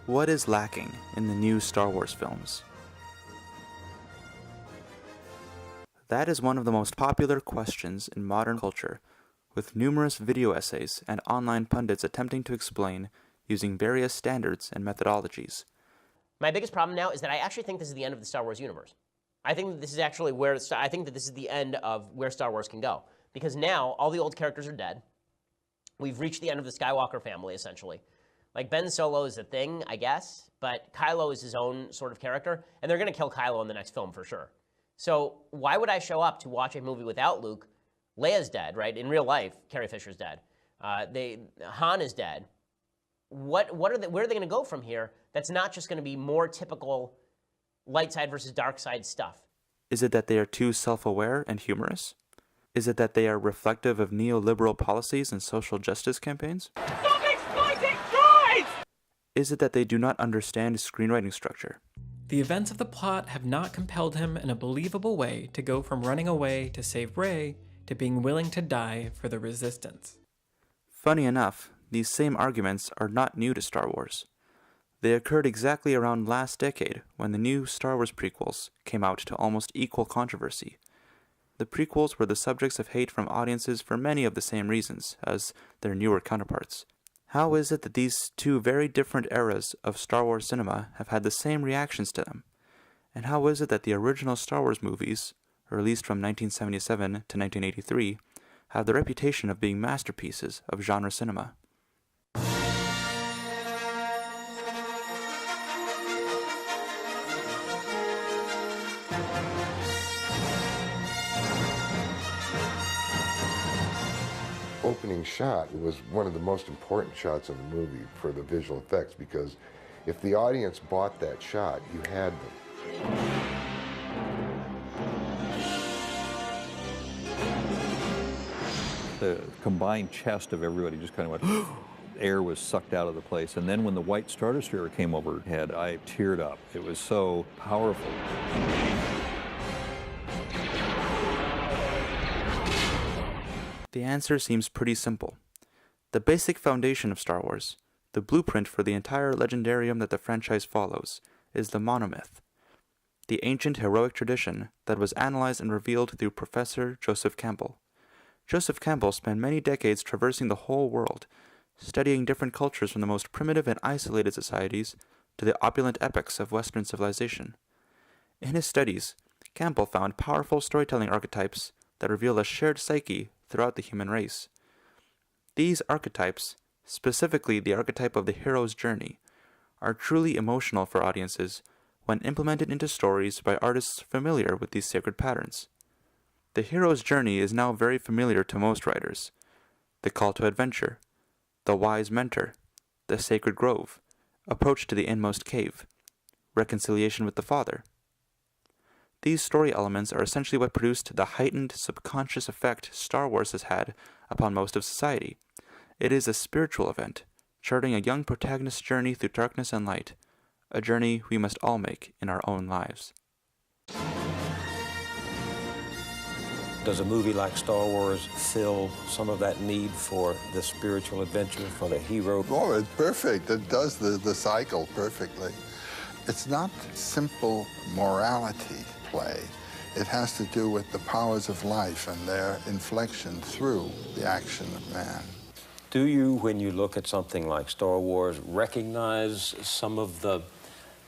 What is lacking in the new Star Wars films? That is one of the most popular questions in modern culture, with numerous video essays and online pundits attempting to explain using various standards and methodologies. My biggest problem now is that I actually think this is the end of the Star Wars universe. I think that this is actually where I think that this is the end of where Star Wars can go, because now all the old characters are dead. We've reached the end of the Skywalker family, essentially. Like, Ben Solo is a thing, I guess, but Kylo is his own sort of character, and they're going to kill Kylo in the next film for sure. So why would I show up to watch a movie without Luke? Leia's dead, right? In real life, Carrie Fisher's dead. Han is dead. Where are they going to go from here that's not just going to be more typical light side versus dark side stuff? Is it that they are too self-aware and humorous? Is it that they are reflective of neoliberal policies and social justice campaigns? Stop exploiting droids! Is it that they do not understand screenwriting structure? The events of the plot have not compelled him in a believable way to go from running away to save Rey to being willing to die for the Resistance. Funny enough, these same arguments are not new to Star Wars. They occurred exactly around last decade when the new Star Wars prequels came out to almost equal controversy. The prequels were the subjects of hate from audiences for many of the same reasons as their newer counterparts. How is it that these two very different eras of Star Wars cinema have had the same reactions to them? And how is it that the original Star Wars movies, released from 1977 to 1983, have the reputation of being masterpieces of genre cinema? Opening shot was one of the most important shots in the movie for the visual effects, because if the audience bought that shot, you had them. The combined chest of everybody just kind of went, air was sucked out of the place. And then when the white Star Destroyer came overhead, I teared up. It was so powerful. The answer seems pretty simple. The basic foundation of Star Wars, the blueprint for the entire legendarium that the franchise follows, is the monomyth, the ancient heroic tradition that was analyzed and revealed through Professor Joseph Campbell. Joseph Campbell spent many decades traversing the whole world, studying different cultures from the most primitive and isolated societies to the opulent epochs of Western civilization. In his studies, Campbell found powerful storytelling archetypes that reveal a shared psyche throughout the human race. These archetypes, specifically the archetype of the hero's journey, are truly emotional for audiences when implemented into stories by artists familiar with these sacred patterns. The hero's journey is now very familiar to most writers. The call to adventure, the wise mentor, the sacred grove, approach to the inmost cave, reconciliation with the father. These story elements are essentially what produced the heightened subconscious effect Star Wars has had upon most of society. It is a spiritual event, charting a young protagonist's journey through darkness and light, a journey we must all make in our own lives. Does a movie like Star Wars fill some of that need for the spiritual adventure, for the hero? Oh, it's perfect. It does the cycle perfectly. It's not simple morality play. It has to do with the powers of life and their inflection through the action of man. Do you, when you look at something like Star Wars, recognize some of the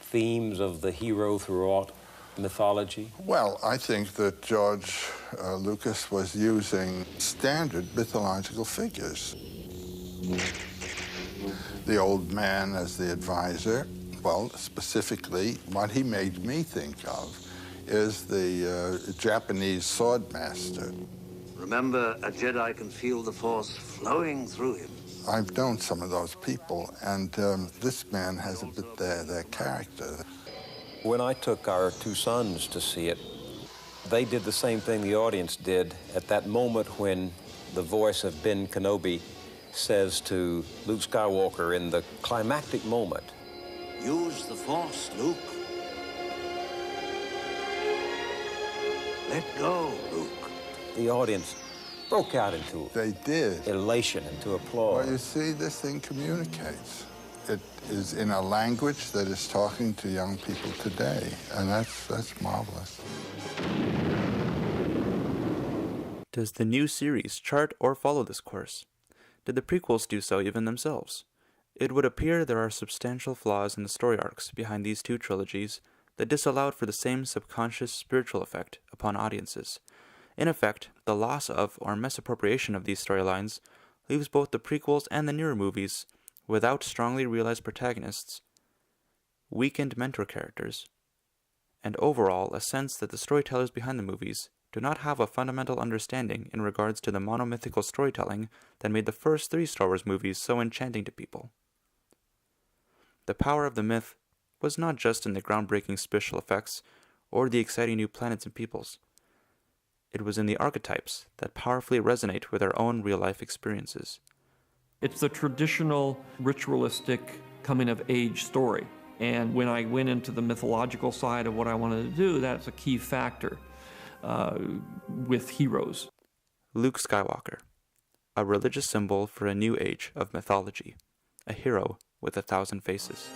themes of the hero throughout mythology? Well, I think that George Lucas was using standard mythological figures. The old man as the advisor. Well, specifically, what he made me think of is the Japanese sword master. Remember, a Jedi can feel the Force flowing through him. I've known some of those people, and this man has a bit their character. When I took our two sons to see it, they did the same thing the audience did at that moment when the voice of Ben Kenobi says to Luke Skywalker in the climactic moment, "Use the Force, Luke. Let go, Luke." The audience broke out into They did. elation, into applause. Well, you see, this thing communicates. it is in a language that is talking to young people today, and that's marvelous. Does the new series chart or follow this course? Did the prequels do so even themselves? It would appear there are substantial flaws in the story arcs behind these two trilogies that disallowed for the same subconscious spiritual effect upon audiences. In effect, the loss of or misappropriation of these storylines leaves both the prequels and the newer movies without strongly realized protagonists, weakened mentor characters, and overall a sense that the storytellers behind the movies do not have a fundamental understanding in regards to the monomythical storytelling that made the first 3 Star Wars movies so enchanting to people. The power of the myth was not just in the groundbreaking special effects or the exciting new planets and peoples. It was in the archetypes that powerfully resonate with our own real-life experiences. It's the traditional ritualistic coming-of-age story. And when I went into the mythological side of what I wanted to do, that's a key factor with heroes. Luke Skywalker, a religious symbol for a new age of mythology, a hero with 1,000 faces.